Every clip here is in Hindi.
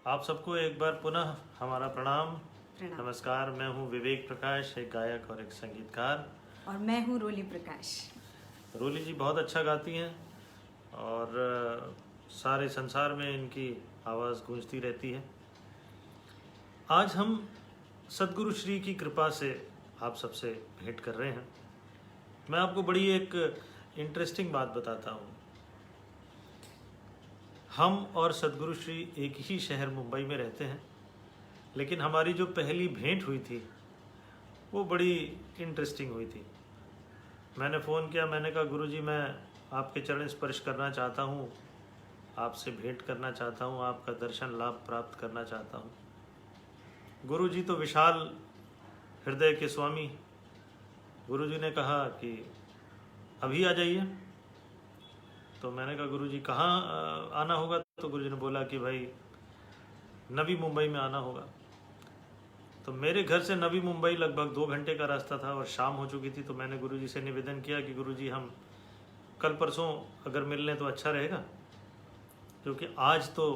आप सबको एक बार पुनः हमारा प्रणाम। प्रणाम। नमस्कार, मैं हूं विवेक प्रकाश, एक गायक और एक संगीतकार। और मैं हूँ रोली प्रकाश। रोली जी बहुत अच्छा गाती हैं और सारे संसार में इनकी आवाज़ गूंजती रहती है। आज हम सद्गुरु श्री की कृपा से आप सबसे भेंट कर रहे हैं। मैं आपको बड़ी एक इंटरेस्टिंग बात बताता हूँ। हम और सद्गुरु श्री एक ही शहर मुंबई में रहते हैं, लेकिन हमारी जो पहली भेंट हुई थी वो बड़ी इंटरेस्टिंग हुई थी। मैंने फ़ोन किया, मैंने कहा गुरुजी मैं आपके चरण स्पर्श करना चाहता हूँ, आपसे भेंट करना चाहता हूँ, आपका दर्शन लाभ प्राप्त करना चाहता हूँ। गुरुजी तो विशाल हृदय के स्वामी, गुरुजी ने कहा कि अभी आ जाइए। तो मैंने कहा गुरुजी कहाँ आना होगा? तो गुरुजी ने बोला कि भाई नवी मुंबई में आना होगा। तो मेरे घर से नवी मुंबई लगभग 2 घंटे का रास्ता था और शाम हो चुकी थी। तो मैंने गुरुजी से निवेदन किया कि गुरुजी हम कल परसों अगर मिल लें तो अच्छा रहेगा, क्योंकि आज तो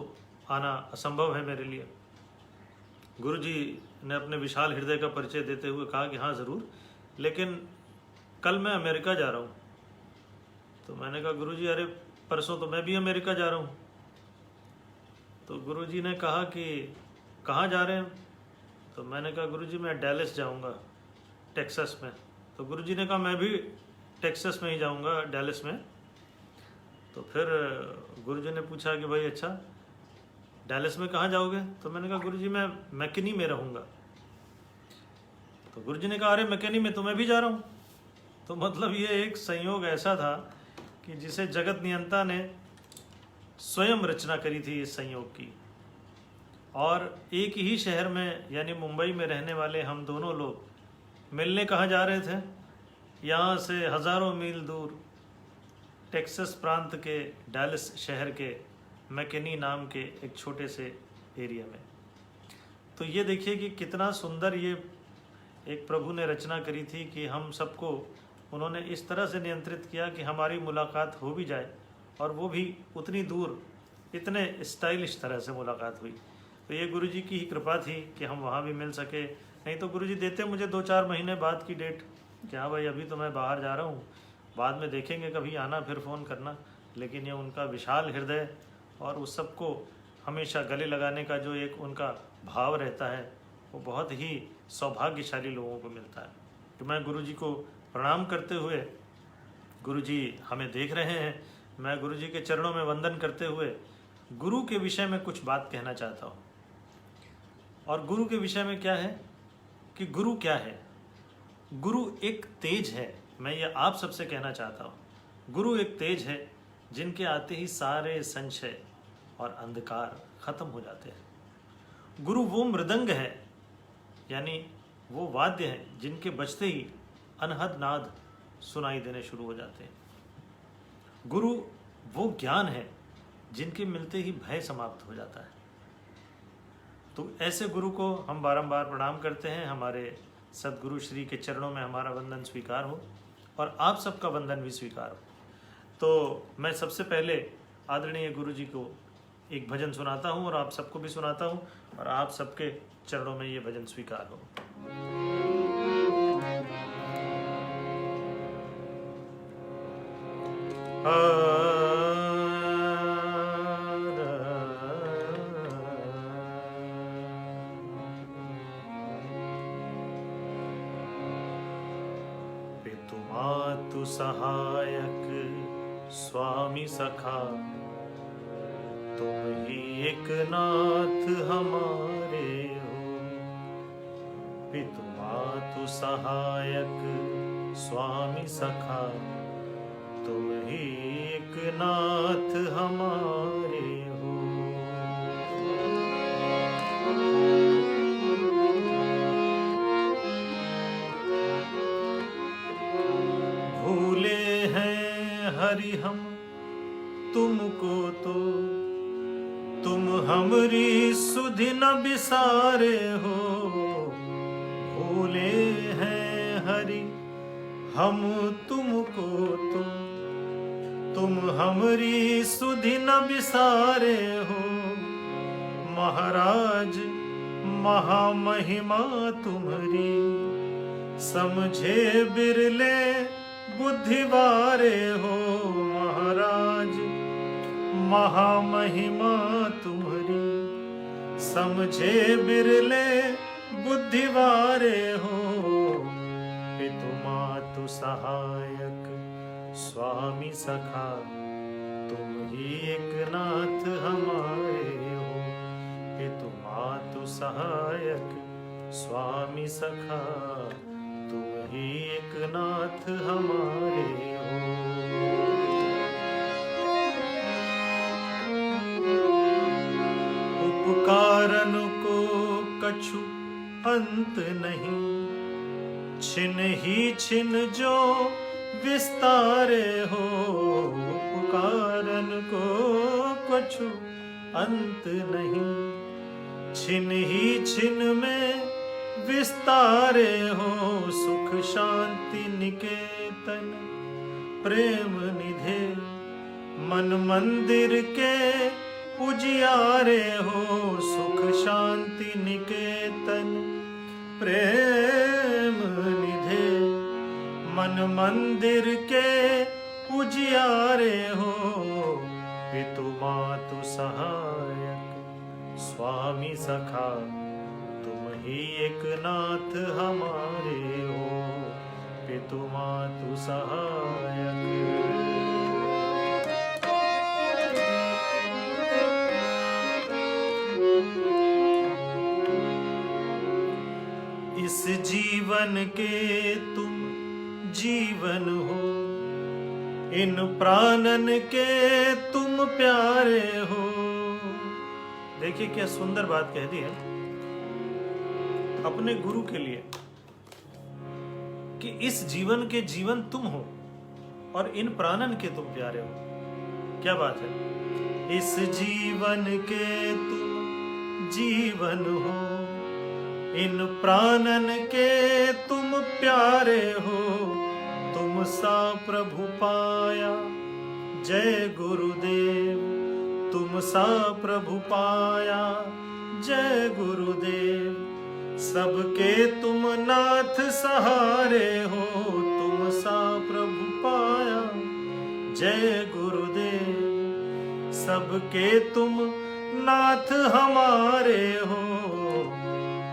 आना असंभव है मेरे लिए। गुरुजी ने अपने विशाल हृदय का परिचय देते हुए कहा कि हाँ ज़रूर, लेकिन कल मैं अमेरिका जा रहा हूँ। तो मैंने कहा गुरुजी अरे परसों तो मैं भी अमेरिका जा रहा हूँ। तो गुरुजी ने कहा कि कहाँ जा रहे हैं? तो मैंने कहा गुरुजी मैं डैलस जाऊँगा, टेक्सास में। तो गुरुजी ने कहा मैं भी टेक्सास में ही जाऊँगा, डैलस में। तो फिर गुरुजी ने पूछा कि भाई अच्छा डैलस में कहाँ जाओगे? तो मैंने कहा गुरुजी मैं मैकिनी में रहूँगा। तो गुरुजी ने कहा अरे मैकिनी में तो मैं भी जा रहा हूँ। तो मतलब ये एक संयोग ऐसा था कि जिसे जगत नियंता ने स्वयं रचना करी थी इस संयोग की। और एक ही शहर में यानी मुंबई में रहने वाले हम दोनों लोग मिलने कहाँ जा रहे थे? यहाँ से हज़ारों मील दूर टेक्सास प्रांत के डैलस शहर के मैकिनी नाम के एक छोटे से एरिया में। तो ये देखिए कि कितना सुंदर ये एक प्रभु ने रचना करी थी कि हम सबको उन्होंने इस तरह से नियंत्रित किया कि हमारी मुलाकात हो भी जाए, और वो भी उतनी दूर इतने स्टाइलिश तरह से मुलाकात हुई। तो ये गुरुजी की ही कृपा थी कि हम वहाँ भी मिल सके। नहीं तो गुरुजी देते मुझे 2-4 महीने बाद की डेट कि हाँ भाई अभी तो मैं बाहर जा रहा हूँ, बाद में देखेंगे, कभी आना फिर फ़ोन करना। लेकिन ये उनका विशाल हृदय और उस सबको हमेशा गले लगाने का जो एक उनका भाव रहता है वो बहुत ही सौभाग्यशाली लोगों को मिलता है। तो मैं गुरुजी को प्रणाम करते हुए, गुरुजी हमें देख रहे हैं, मैं गुरुजी के चरणों में वंदन करते हुए गुरु के विषय में कुछ बात कहना चाहता हूँ। और गुरु के विषय में क्या है कि गुरु क्या है? गुरु एक तेज है। मैं ये आप सबसे कहना चाहता हूँ, गुरु एक तेज है जिनके आते ही सारे संशय और अंधकार खत्म हो जाते हैं। गुरु वो मृदंग है, यानी वो वाद्य है जिनके बजते ही अनहद नाद सुनाई देने शुरू हो जाते हैं। गुरु वो ज्ञान है जिनके मिलते ही भय समाप्त हो जाता है। तो ऐसे गुरु को हम बारंबार प्रणाम करते हैं। हमारे सद्गुरु श्री के चरणों में हमारा वंदन स्वीकार हो और आप सबका वंदन भी स्वीकार हो। तो मैं सबसे पहले आदरणीय गुरु जी को एक भजन सुनाता हूँ और आप सबको भी सुनाता हूँ, और आप सबके चरणों में ये भजन स्वीकार हो। पितु मातु सहायक स्वामी सखा, तुम ही एक नाथ हमारे हो। पितु मातु सहायक स्वामी सखा, तुम ही एक नाथ हमारे हो। भूले हैं हरि हम तुमको तो, तुम हमरी सुधि न बिसारे हो। भूले हैं हरि हम तुमको तो, तुम हमरी सुधि न बिसारे हो। महाराज महामहिमा तुम्हारी, समझे बिरले बुद्धिवारे हो। महाराज महामहिमा तुम्हारी, समझे बिरले बुद्धिवारे हो। पितु मातु सहायक स्वामी सखा, तुम ही एक नाथ हमारे हो। पितु मातु सहायक स्वामी सखा, तुम ही एक नाथ हमारे हो। उपकारन को कछु अंत नहीं, छिन ही छिन जो विस्तारे हो। उपकारन को कछु अंत नहीं, छिन ही छिन में विस्तारे हो। सुख शांति निकेतन प्रेम निधे, मन मंदिर के उजियारे हो। सुख शांति निकेतन प्रेम निधे, मन मंदिर के उजियारे हो। पितु मातु सहायक स्वामी सखा, तुम ही एक नाथ हमारे हो। पितु मातु सहायक। इस जीवन के तुम जीवन हो, इन प्राणन के तुम प्यारे हो। देखिए क्या सुंदर बात कह दी है अपने गुरु के लिए कि इस जीवन के जीवन तुम हो और इन प्राणन के तुम प्यारे हो। क्या बात है। इस जीवन के तुम जीवन हो, इन प्राणन के तुम प्यारे हो। तुम सा प्रभु पाया जय गुरुदेव, तुम सा प्रभु पाया जय गुरुदेव। सबके तुम नाथ सहारे हो, तुम सा प्रभु पाया जय गुरुदेव। सबके तुम नाथ हमारे हो।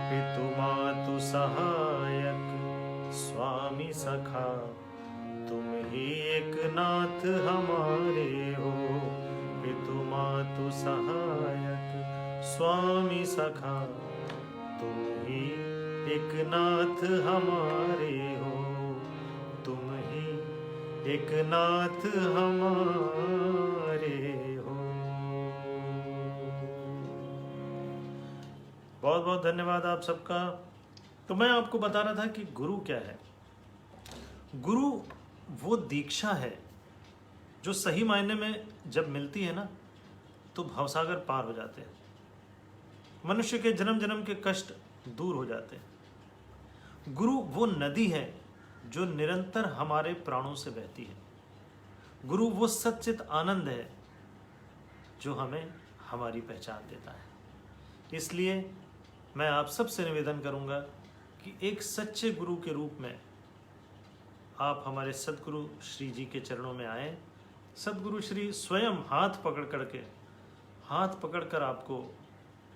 पितु मातु सहायक स्वामी सखा, तुम ही एक नाथ हमारे हो। पितु मातु सहायक स्वामी सखा, तुम ही एक नाथ हमारे हो। तुम ही एक नाथ हमारे हो। बहुत बहुत धन्यवाद आप सबका। तो मैं आपको बता रहा था कि गुरु क्या है। गुरु वो दीक्षा है जो सही मायने में जब मिलती है ना, तो भवसागर पार हो जाते हैं। मनुष्य के जन्म जन्म के कष्ट दूर हो जाते हैं। गुरु वो नदी है जो निरंतर हमारे प्राणों से बहती है। गुरु वो सच्चित आनंद है जो हमें हमारी पहचान देता है। इसलिए मैं आप सबसे निवेदन करूंगा कि एक सच्चे गुरु के रूप में आप हमारे सद्गुरु श्री जी के चरणों में आए। सद्गुरु श्री स्वयं हाथ पकड़कर आपको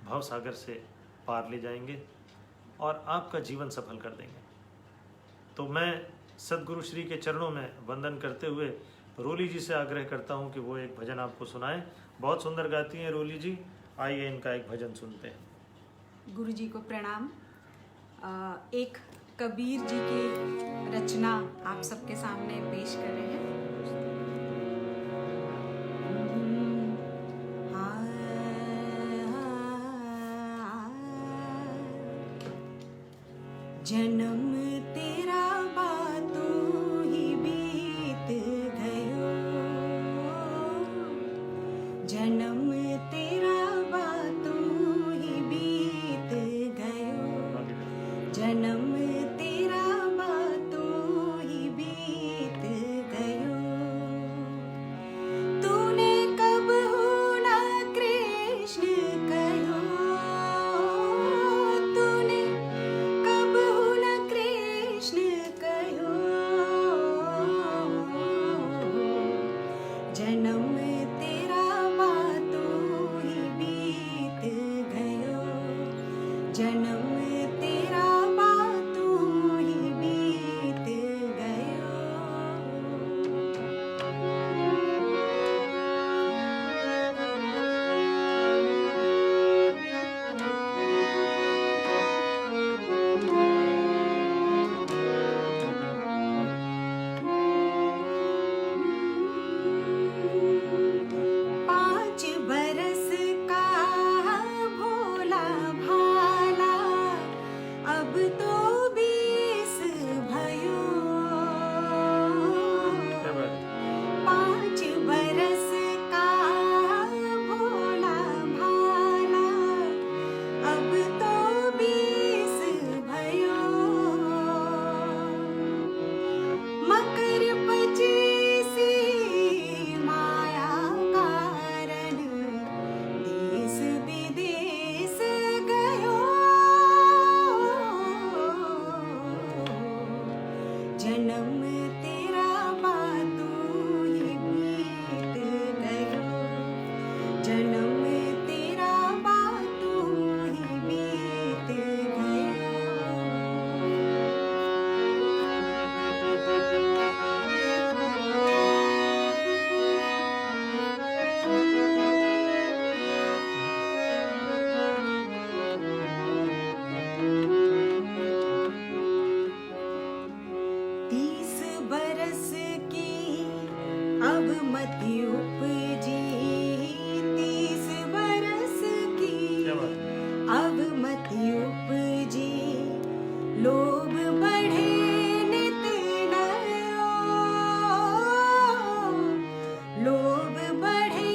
भवसागर से पार ले जाएंगे और आपका जीवन सफल कर देंगे। तो मैं सद्गुरु श्री के चरणों में वंदन करते हुए रोली जी से आग्रह करता हूं कि वो एक भजन आपको सुनाएं। बहुत सुंदर गाती हैं रोली जी, आइए इनका एक भजन सुनते हैं। गुरु जी को प्रणाम। एक कबीर जी की रचना आप सबके सामने पेश कर रहे हैं। जन्म तेरा बातों ही बीत गयो, जन्म तेरा बातों ही बीत गयो, जन्म तेरा बातों ही बीत गयो। तूने कब हो ना कृष्ण कहो, जन्म तेरा बातों ही बीत गयो। पाँच बरस का भोला भाला, अब तो 20 भयो। क्या बात है? 5 बरस का भोला भाला, अब तो 20 भयो। मकर 25 माया कारण, देश विदेश गयो। जन्म तेरा बातों ही बीत गयो। जन्म तेरा बातों ही बीत गयो। तीस बरस की अब मति उपजी। 30 बरस की क्या बात है? अब मति उपजी। लोभ बढ़े नित नयो। लोभ बढ़े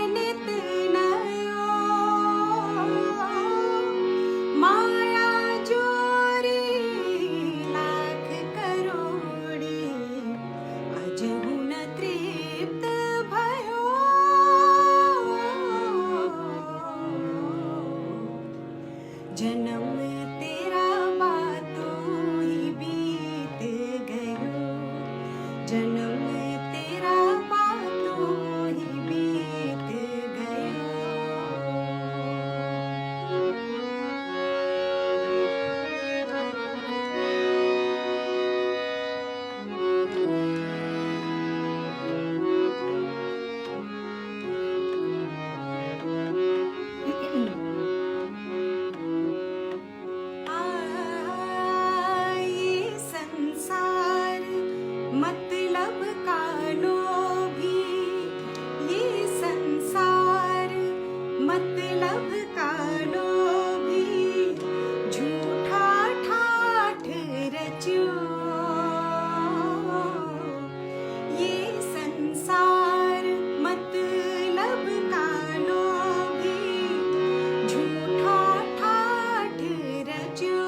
नित नयो। माया जोरी लाख करोड़ी, अजहु न तृप्त भयो। जन्म तेरा बातों ही बीत गयो। जन्म तेरा बातों ही बीत गयो। ये संसार मतलब का लोभी। ये संसार मतलब का लोभी, झूठा ठाठ रच्यो। ये संसार मतलब का लोभी, झूठा ठाठ रच्यो।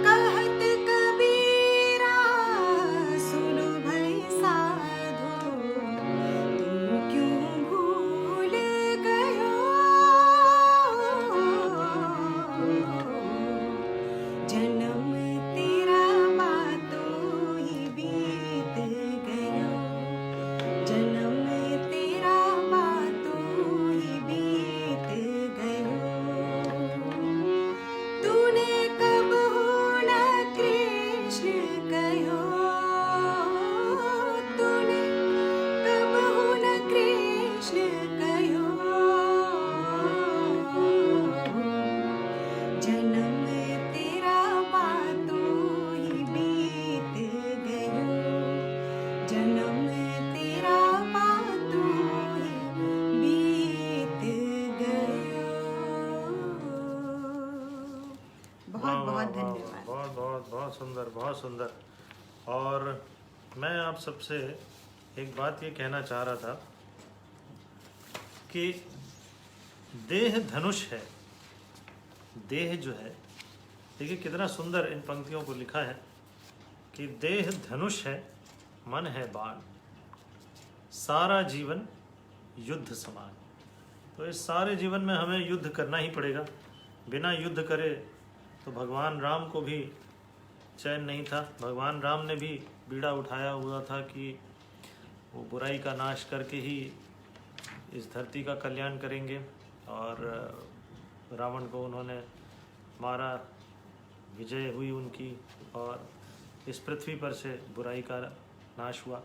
कहत कबीरा सुनो भई साधो, तू क्यों भूल गयो। जन्म तेरा बातों ही बीत गयो। जन्म तेरा बातों ही बीत गयो। तूने कब न कृष्ण कहो। तूने कब न कृष्ण कहो। जन्म तेरा बातों ही बीत गयो। जन्म तेरा बातों ही बीत गयो। वाह, बहुत वाह, बहुत वाह, धन्यवाद। बहुत बहुत बहुत सुंदर, बहुत सुंदर। और मैं आप सबसे एक बात ये कहना चाह रहा था कि देह धनुष है। देह जो है, देखिए कितना सुंदर इन पंक्तियों को लिखा है कि देह धनुष है, मन है बाण, सारा जीवन युद्ध समान। तो इस सारे जीवन में हमें युद्ध करना ही पड़ेगा। बिना युद्ध करे तो भगवान राम को भी चैन नहीं था। भगवान राम ने भी बीड़ा उठाया हुआ था कि वो बुराई का नाश करके ही इस धरती का कल्याण करेंगे। और रावण को उन्होंने मारा, विजय हुई उनकी, और इस पृथ्वी पर से बुराई का नाश हुआ।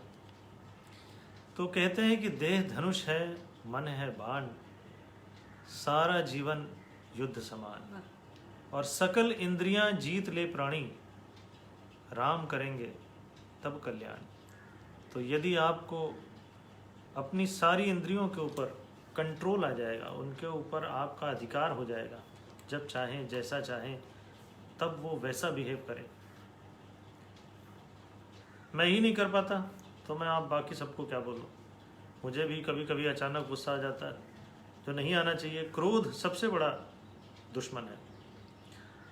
तो कहते हैं कि देह धनुष है, मन है बाण, सारा जीवन युद्ध समान, और सकल इंद्रियां जीत ले प्राणी, राम करेंगे तब कल्याण। तो यदि आपको अपनी सारी इंद्रियों के ऊपर कंट्रोल आ जाएगा, उनके ऊपर आपका अधिकार हो जाएगा, जब चाहें जैसा चाहें तब वो वैसा बिहेव करें। मैं ही नहीं कर पाता तो मैं आप बाकी सबको क्या बोलूं। मुझे भी कभी कभी अचानक गुस्सा आ जाता है, जो नहीं आना चाहिए। क्रोध सबसे बड़ा दुश्मन है।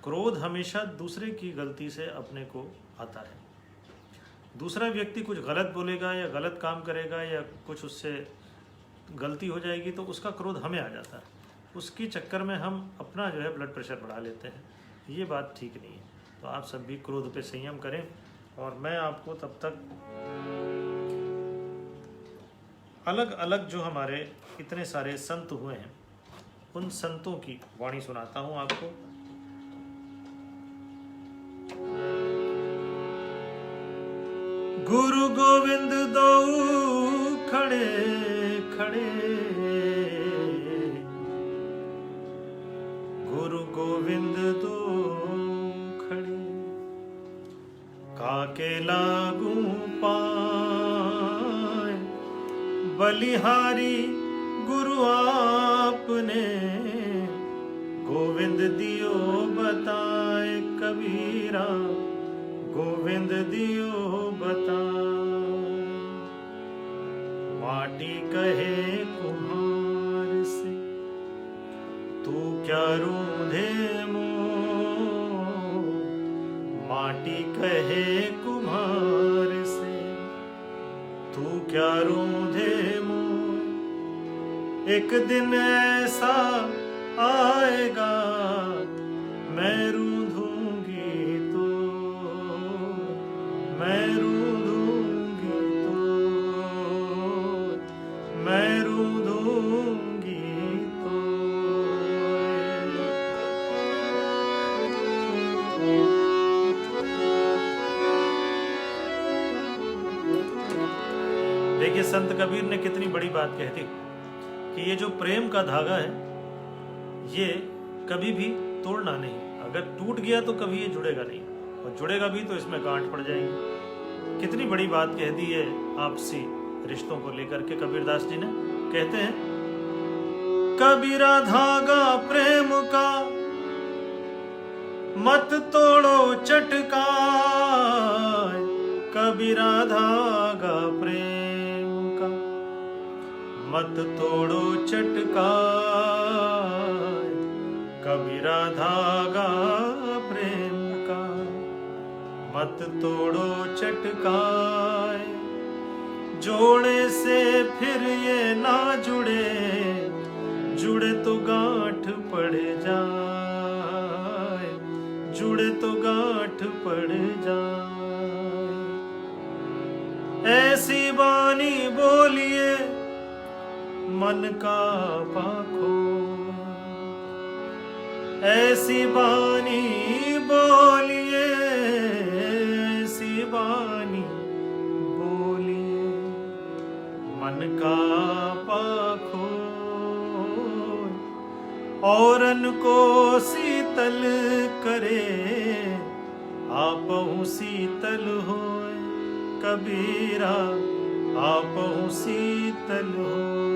क्रोध हमेशा दूसरे की गलती से अपने को आता है। दूसरा व्यक्ति कुछ गलत बोलेगा या गलत काम करेगा या कुछ उससे गलती हो जाएगी तो उसका क्रोध हमें आ जाता है। उसके चक्कर में हम अपना जो है ब्लड प्रेशर बढ़ा लेते हैं। ये बात ठीक नहीं है। तो आप सब भी क्रोध पे संयम करें। और मैं आपको तब तक अलग अलग जो हमारे इतने सारे संत हुए हैं उन संतों की वाणी सुनाता हूं आपको। गुरु गोविंद दो खड़े खड़े, गुरु गोविंद दो खड़े, काके लागू पाए, बलिहारी गुरु आपने, गोविंद दियो बताए कबीरा, गोविंद दियो बताए। माटी कहे कुम्हार से, तू क्या रूंधे मोह, माटी कहे कुम्हार से, तू क्या रूंधे मोह। एक दिन ऐसा आएगा मैं रूंधूंगी तो, मैं रूंधूंगी तो, मैं रूंधूंगी तो। देखिए संत कबीर ने कितनी बड़ी बात कह दी कि ये जो प्रेम का धागा है ये कभी भी तोड़ना नहीं। अगर टूट गया तो कभी ये जुड़ेगा नहीं, और जुड़ेगा भी तो इसमें गांठ पड़ जाएगी। कितनी बड़ी बात कह दी है आपसी रिश्तों को लेकर के कबीरदास जी ने। कहते हैं कबीरा धागा प्रेम का, मत तोड़ो चटका, कबीरा धागा प्रेम का, मत तोड़ो चटका, कबीरा धागा प्रेम का, मत तोड़ो चटकाए। जोड़े से फिर ये ना जुड़े, जुड़े तो गांठ पड़ जाए, जुड़े तो गांठ पड़ जाए। ऐसी बानी बोलिए मन का पाखो, ऐसी बानी बोलिए, ऐसी बानी बोलिए मन का पाखो। औरन को शीतल करे, आपहु शीतल होए, कबीरा आपहु शीतल होए।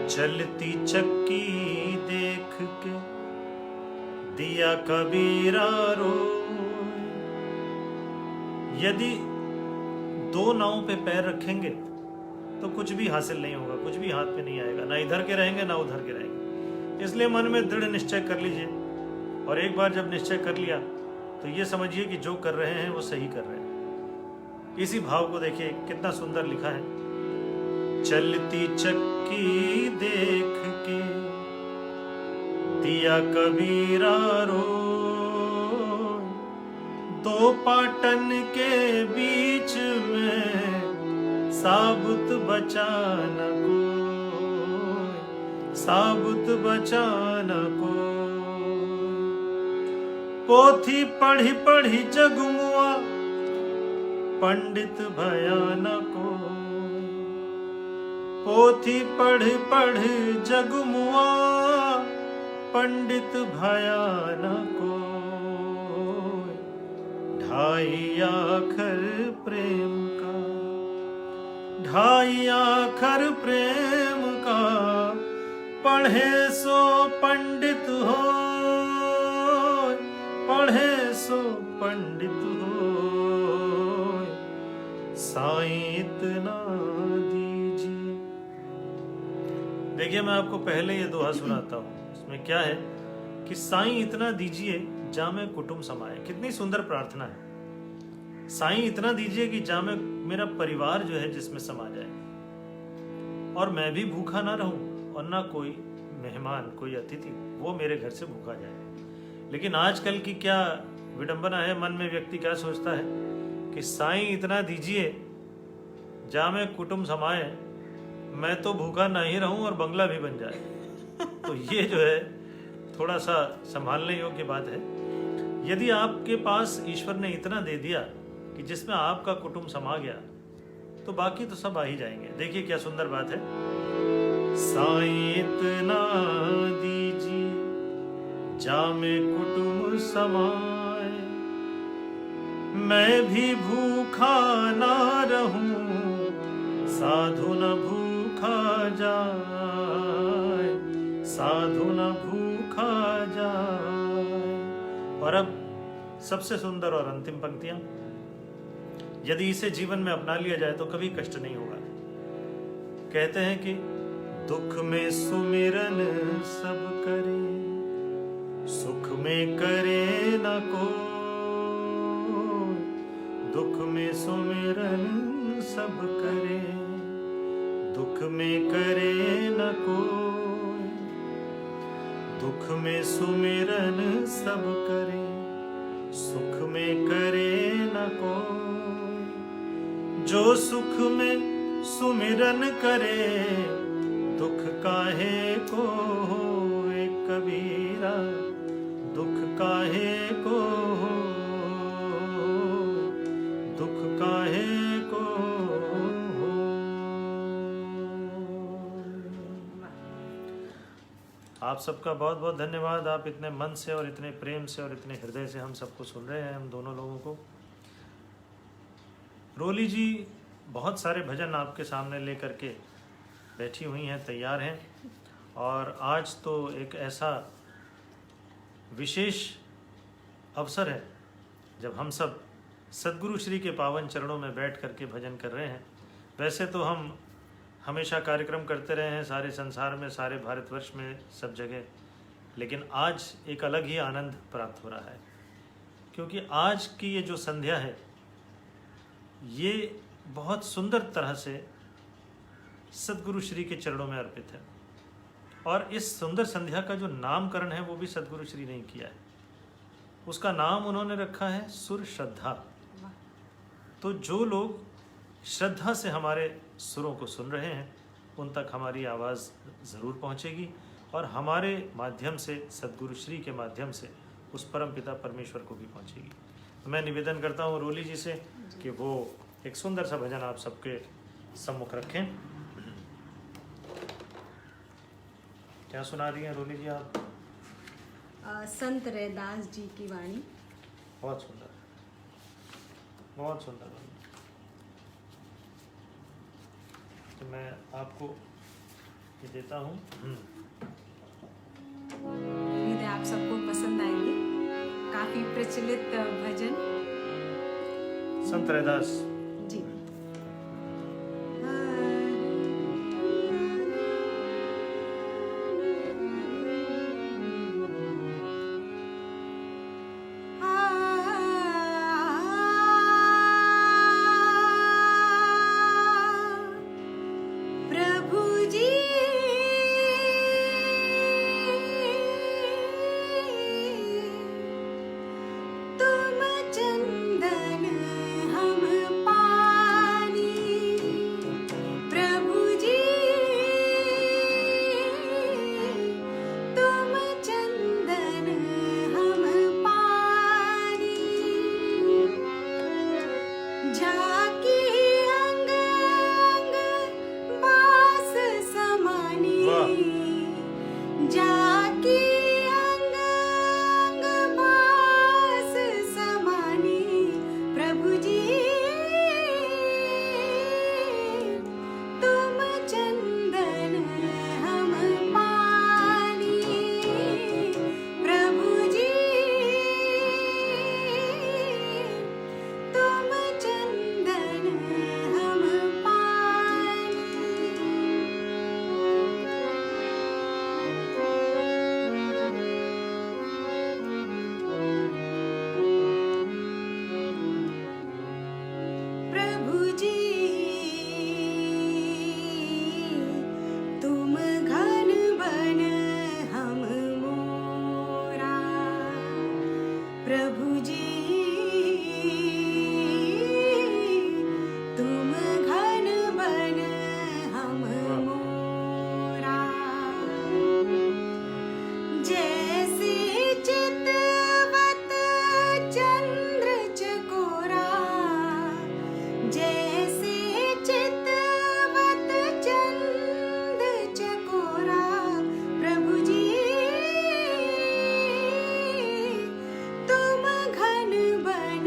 चलती चक्की देख के दिया कबीरा रो। यदि दो नावों पे पैर रखेंगे तो कुछ भी हासिल नहीं होगा, कुछ भी हाथ में नहीं आएगा, ना इधर के रहेंगे ना उधर के रहेंगे। इसलिए मन में दृढ़ निश्चय कर लीजिए, और एक बार जब निश्चय कर लिया तो ये समझिए कि जो कर रहे हैं वो सही कर रहे हैं। इसी भाव को देखिए कितना सुंदर लिखा है। चलती चक्की देख के दिया कबीरा रो, दो पाटन के बीच में साबुत बचा न कोई, साबुत बचा न कोई। पोथी पढ़ी पढ़ी जगमुआ पंडित भया न कोई, पोथी पढ़ पढ़ जगमुआ पंडित भया न कोई। ढाई आखर प्रेम का, ढाई आखर प्रेम का, पढ़े सो पंडित हो, पढ़े सो पंडित हो। साईं इतना दीजिए। देखिए मैं आपको पहले ये दोहा सुनाता हूँ। इसमें क्या है कि साईं इतना दीजिए जामे कुटुंब समाए। कितनी सुंदर प्रार्थना है। साईं इतना दीजिए कि जामे मेरा परिवार जो है जिसमें समा जाए, और मैं भी भूखा ना रहूं और ना कोई मेहमान, कोई अतिथि वो मेरे घर से भूखा जाए। लेकिन आजकल की क्या विडंबना है, मन में व्यक्ति क्या सोचता है कि साईं इतना दीजिए जामे कुटुंब समाए, मैं तो भूखा नहीं रहूं और बंगला भी बन जाए। तो ये जो है थोड़ा सा संभालने योग्य बात है। यदि आपके पास ईश्वर ने इतना दे दिया कि जिसमें आपका कुटुंब समा गया, तो बाकी तो सब आ ही जाएंगे। देखिए क्या सुंदर बात है। साईं इतना दीजिए जामे कुटुंब समाए, मैं भी भूखा ना रहूं, साधु न भूखा जाए, साधु न भूखा जाए। और अब सबसे सुंदर और अंतिम पंक्तियां। यदि इसे जीवन में अपना लिया जाए तो कभी कष्ट नहीं होगा। कहते हैं कि दुख में सुमिरन सब करे, सुख में करे न कोई। दुख में सुमिरन सब करे, दुख में करे न कोई। दुख में सुमिरन सब करे, सुख में करे न कोई। जो सुख में सुमिरन करे, दुख काहे को होए कबीरा, दुख काहे को होए, दुख काहे को होए। आप सबका बहुत बहुत धन्यवाद। आप इतने मन से और इतने प्रेम से और इतने हृदय से हम सबको सुन रहे हैं, हम दोनों लोगों को। रोली जी बहुत सारे भजन आपके सामने लेकर के बैठी हुई हैं, तैयार हैं। और आज तो एक ऐसा विशेष अवसर है जब हम सब सद्गुरु श्री के पावन चरणों में बैठ करके भजन कर रहे हैं। वैसे तो हम हमेशा कार्यक्रम करते रहे हैं सारे संसार में, सारे भारतवर्ष में, सब जगह, लेकिन आज एक अलग ही आनंद प्राप्त हो रहा है, क्योंकि आज की ये जो संध्या है ये बहुत सुंदर तरह से सद्गुरु श्री के चरणों में अर्पित है। और इस सुंदर संध्या का जो नामकरण है वो भी सद्गुरु श्री ने किया है। उसका नाम उन्होंने रखा है सुर श्रद्धा। तो जो लोग श्रद्धा से हमारे सुरों को सुन रहे हैं उन तक हमारी आवाज़ ज़रूर पहुंचेगी, और हमारे माध्यम से, सद्गुरु श्री के माध्यम से उस परम पिता परमेश्वर को भी पहुंचेगी। तो मैं निवेदन करता हूं रोली जी से कि वो एक सुंदर सा भजन आप सबके सम्मुख रखें। क्या सुना रही हैं रोली जी आप? संत रैदास जी की वाणी। बहुत सुंदर, बहुत सुंदर। तो मैं आपको ये देता हूँ। उम्मीद है आप सबको पसंद आएंगे। काफी प्रचलित भजन संत रैदास जी। चंद्र प्रभु जी तुम घन बन हम मोरा, जैसे चितवत चंद्र चकोरा, जैसे चितवत चंद्र चकोरा, प्रभु जी तुम घन बन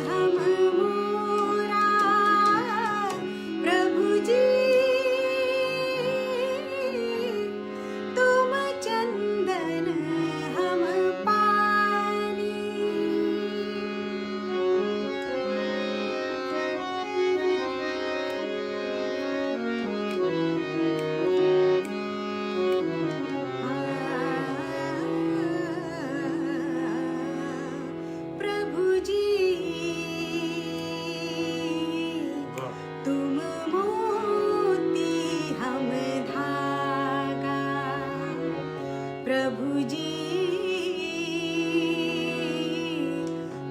हम मोरा, प्रभु जी तुम चंदन हम पानी। प्रभु जी वाह, तुम मोती हम धागा, प्रभु जी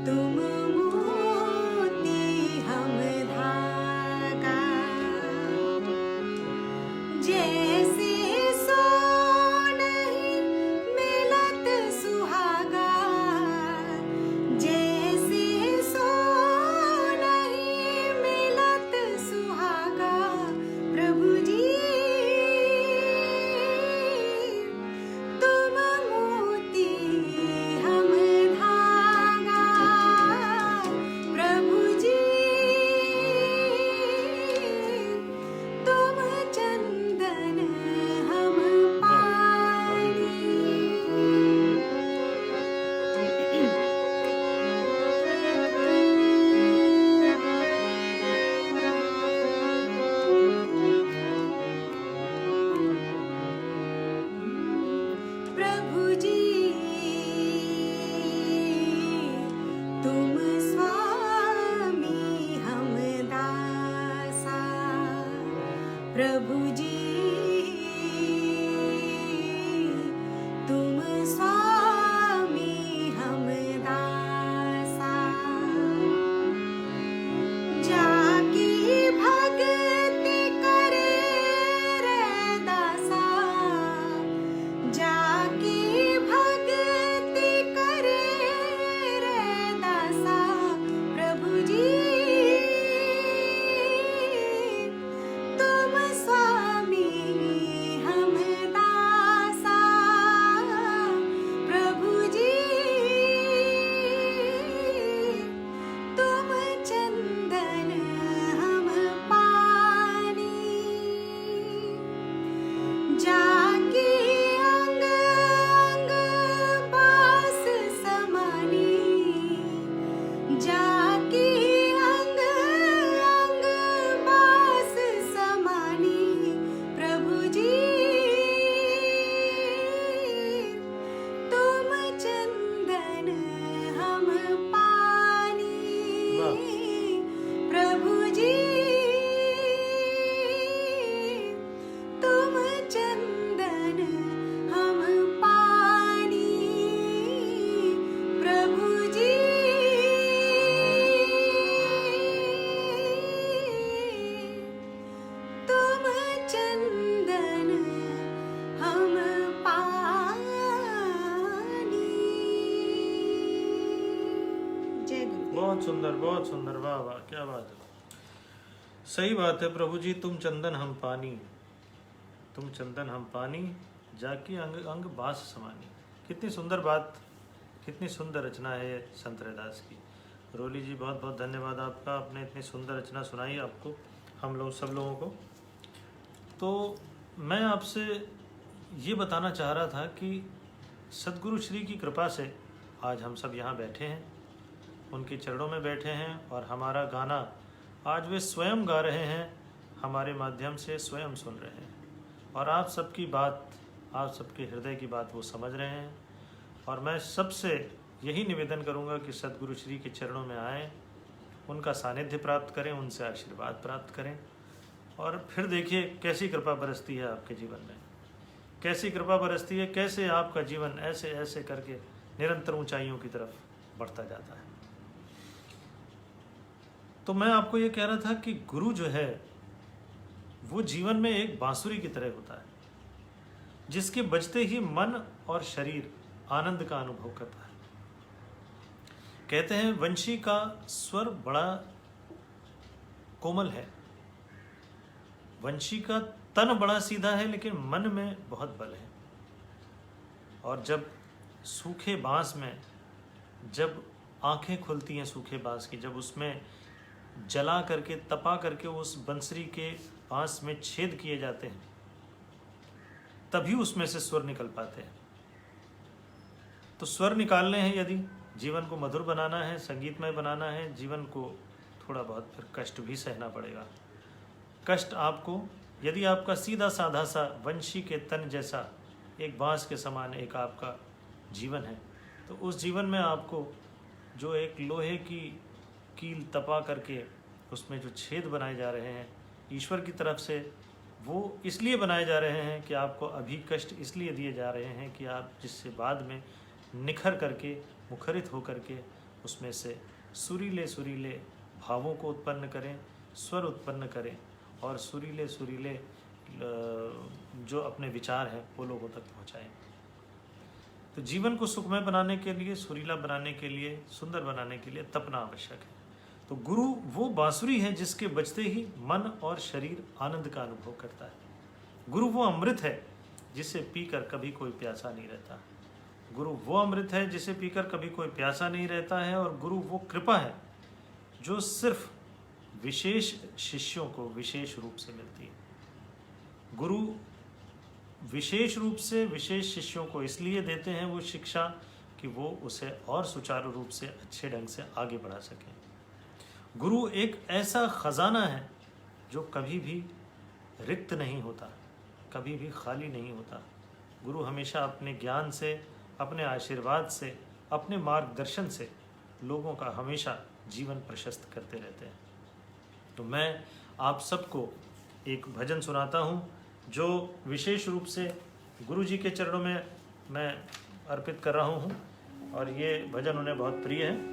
तुम मोती हम धागा, जैसे सोनहि मिलत सुहागा, जैसे सोनहि मिलत सुहागा, प्रभु जी तुम मोती हम धागा, प्रभु जी तुम चंदन हम पानी। प्रभु जी तुम स्वामी हम दासा, प्रभु जी तुम स्वामी हम दासा, जाकी भक्ति करे रे दासा, जाकी भक्ति करे रे दासा, प्रभु जी तुम स्वामी हम दासा, प्रभु जी तुम चंदन हम पानी, जाके अंग अंग बास समानी, जाके अंग अंग बास समानी, प्रभु जी तुम चंदन हम पानी, वाह। प्रभु जी तुम चंदन हम पानी, प्रभु जी तुम चंदन हम पानी। जय गुरु। बहुत सुंदर, वाह वाह, क्या बात है। सही बात है प्रभु जी, तुम चंदन हम पानी, तुम चंदन हम पानी, जाकी अंग अंग बास समानी। कितनी सुंदर बात, कितनी सुंदर रचना है ये संत रैदास की। रोली जी बहुत बहुत धन्यवाद आपका, आपने इतनी सुंदर रचना सुनाई आपको, हम लोग सब लोगों को। तो मैं आपसे ये बताना चाह रहा था कि सद्गुरु श्री की कृपा से आज हम सब यहाँ बैठे हैं, उनके चरणों में बैठे हैं, और हमारा गाना आज वे स्वयं गा रहे हैं, हमारे माध्यम से स्वयं सुन रहे हैं, और आप सबकी बात, आप सबके हृदय की बात वो समझ रहे हैं। और मैं सबसे यही निवेदन करूंगा कि सद्गुरु श्री के चरणों में आएँ, उनका सानिध्य प्राप्त करें, उनसे आशीर्वाद प्राप्त करें, और फिर देखिए कैसी कृपा बरसती है आपके जीवन में, कैसी कृपा बरसती है, कैसे आपका जीवन ऐसे ऐसे करके निरंतर ऊंचाइयों की तरफ बढ़ता जाता है। तो मैं आपको ये कह रहा था कि गुरु जो है वो जीवन में एक बांसुरी की तरह होता है, जिसके बजते ही मन और शरीर आनंद का अनुभव करता है। कहते हैं वंशी का स्वर बड़ा कोमल है, वंशी का तन बड़ा सीधा है, लेकिन मन में बहुत बल है। और जब सूखे बांस में जब आंखें खुलती हैं सूखे बांस की, जब उसमें जला करके तपा करके उस बंसरी के बांस में छेद किए जाते हैं, तभी उसमें से स्वर निकल पाते हैं। तो स्वर निकालने हैं, यदि जीवन को मधुर बनाना है, संगीतमय बनाना है, जीवन को थोड़ा बहुत फिर कष्ट भी सहना पड़ेगा। कष्ट आपको, यदि आपका सीधा साधा सा वंशी के तन जैसा एक बांस के समान एक आपका जीवन है, तो उस जीवन में आपको जो एक लोहे की कील तपा करके उसमें जो छेद बनाए जा रहे हैं ईश्वर की तरफ से, वो इसलिए बनाए जा रहे हैं कि आपको अभी कष्ट इसलिए दिए जा रहे हैं कि आप जिससे बाद में निखर करके मुखरित हो करके उसमें से सुरीले सुरीले भावों को उत्पन्न करें, स्वर उत्पन्न करें, और सुरीले सुरीले जो अपने विचार हैं वो लोगों तक पहुँचाएँ। तो जीवन को सुखमय बनाने के लिए, सुरीला बनाने के लिए, सुंदर बनाने के लिए तपना आवश्यक है। तो गुरु वो बांसुरी है जिसके बजते ही मन और शरीर आनंद का अनुभव करता है। गुरु वो अमृत है जिसे पीकर कभी कोई प्यासा नहीं रहता। गुरु वो अमृत है जिसे पीकर कभी कोई प्यासा नहीं रहता है। और गुरु वो कृपा है जो सिर्फ विशेष शिष्यों को विशेष रूप से मिलती है। गुरु विशेष रूप से विशेष शिष्यों को इसलिए देते हैं वो शिक्षा कि वो उसे और सुचारू रूप से अच्छे ढंग से आगे बढ़ा सकें। गुरु एक ऐसा खजाना है जो कभी भी रिक्त नहीं होता, कभी भी खाली नहीं होता। गुरु हमेशा अपने ज्ञान से, अपने आशीर्वाद से, अपने मार्गदर्शन से लोगों का हमेशा जीवन प्रशस्त करते रहते हैं। तो मैं आप सबको एक भजन सुनाता हूँ जो विशेष रूप से गुरु जी के चरणों में मैं अर्पित कर रहा हूँ, और ये भजन उन्हें बहुत प्रिय है।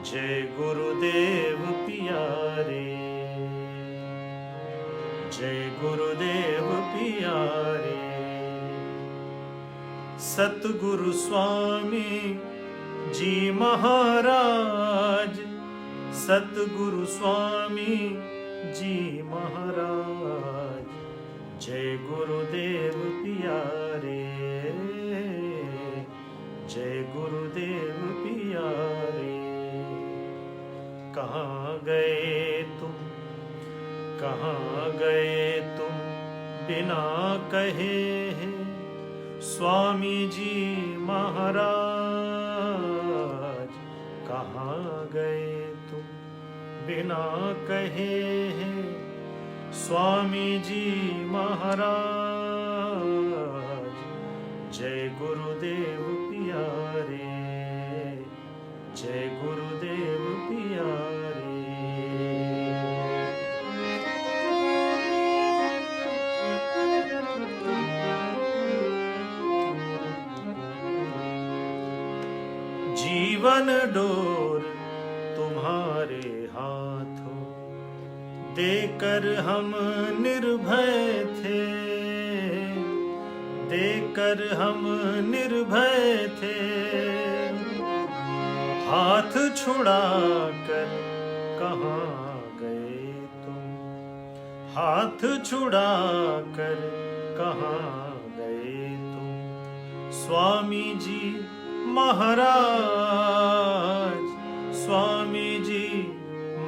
जय गुरुदेव पियारे, जय गुरुदेव पियारे, सतगुरु स्वामी जी महाराज, सतगुरु स्वामी जी महाराज, जय गुरुदेव पियारे, जय गुरुदेव पियारे। कहाँ गए तुम, कहाँ गए तुम बिना कहे हैं स्वामी जी महाराज, कहाँ गए तुम बिना कहे हैं स्वामी जी महाराज, जय गुरुदेव पियारे, जय गुरुदेव पियारे। जीवन डोर तुम्हारे हाथों देकर हम निर्भय थे, देकर हम निर्भय थे, हाथ छुड़ा कर कहाँ गए तुम, हाथ छुड़ा कर कहाँ गए तुम स्वामी जी महाराज, स्वामी जी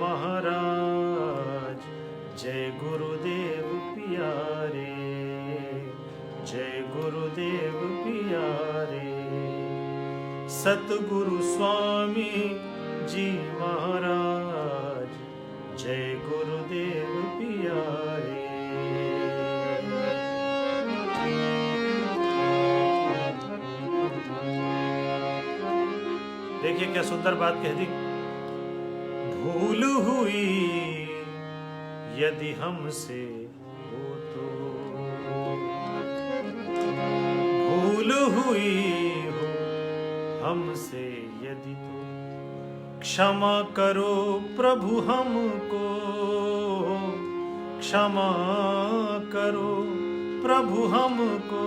महाराज, जय गुरुदेव पियारे, जय गुरुदेव पियारे, सतगुरु स्वामी जी महाराज, जय गुरुदेव पियारे। देखिए क्या सुंदर बात कह दी। भूल हुई यदि हमसे हो तो, भूल हुई हो हमसे यदि तो, क्षमा करो प्रभु हमको, क्षमा करो प्रभु हमको,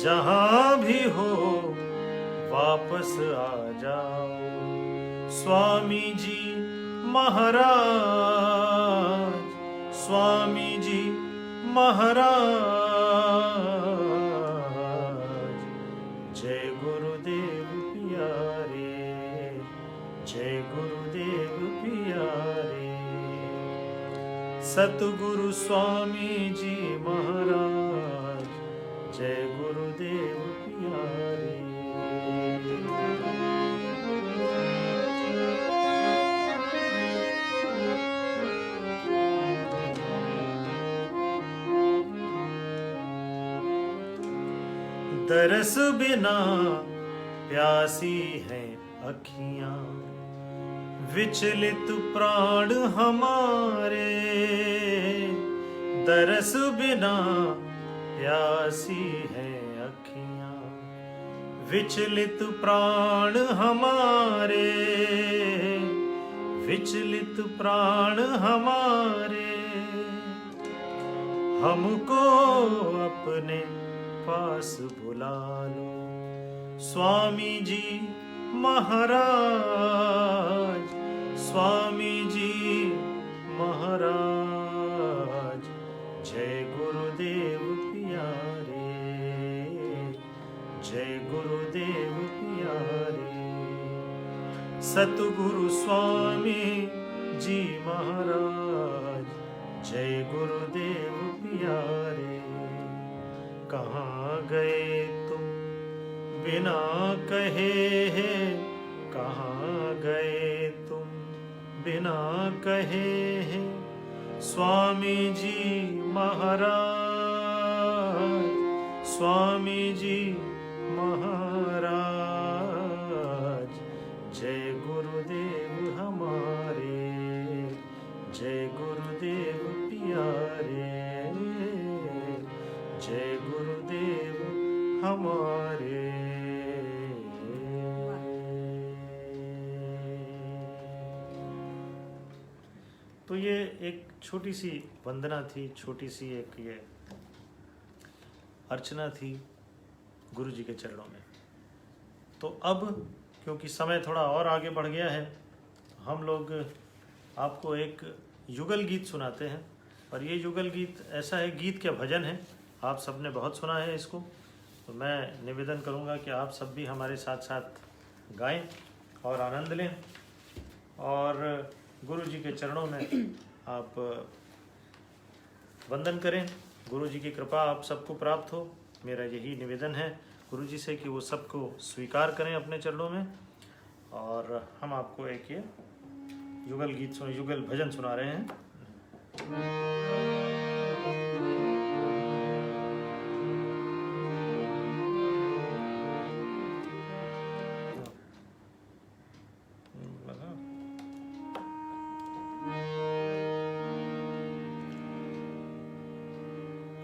जहां भी हो वापस आ जाओ। स्वामी जी महाराज, स्वामी जी महाराज, जय गुरुदेव प्यारे, जय गुरुदेव प्यारे। सतगुरु स्वामी जी महाराज, जय गुरुदेव प्यारे। तरस बिना प्यासी हैं अखियां, विचलित प्राण हमारे। तरस बिना प्यासी हैं अखियां, विचलित प्राण हमारे, विचलित प्राण हमारे। हमको अपने पास बुला लो स्वामी जी महाराज, स्वामी जी महाराज, जय गुरुदेव प्यारे, जय गुरुदेव प्यारे। सतगुरु स्वामी जी महाराज, जय गुरुदेव प्यारे। कहाँ गए तुम बिना कहे, कहाँ गए तुम बिना कहे, स्वामी जी महाराज, स्वामी जी महाराज, जय गुरुदेव हमारे, जय गुरुदेव प्यारे, जय गुरुदेव हमारे। तो ये एक छोटी सी वंदना थी, छोटी सी एक ये अर्चना थी गुरु जी के चरणों में। तो अब क्योंकि समय थोड़ा और आगे बढ़ गया है, हम लोग आपको एक युगल गीत सुनाते हैं। और ये युगल गीत ऐसा है, गीत क्या भजन है, आप सबने बहुत सुना है इसको। तो मैं निवेदन करूंगा कि आप सब भी हमारे साथ साथ गाएं और आनंद लें, और गुरु जी के चरणों में आप वंदन करें। गुरु जी की कृपा आप सबको प्राप्त हो, मेरा यही निवेदन है गुरु जी से कि वो सबको स्वीकार करें अपने चरणों में। और हम आपको एक ये युगल गीत युगल भजन सुना रहे हैं।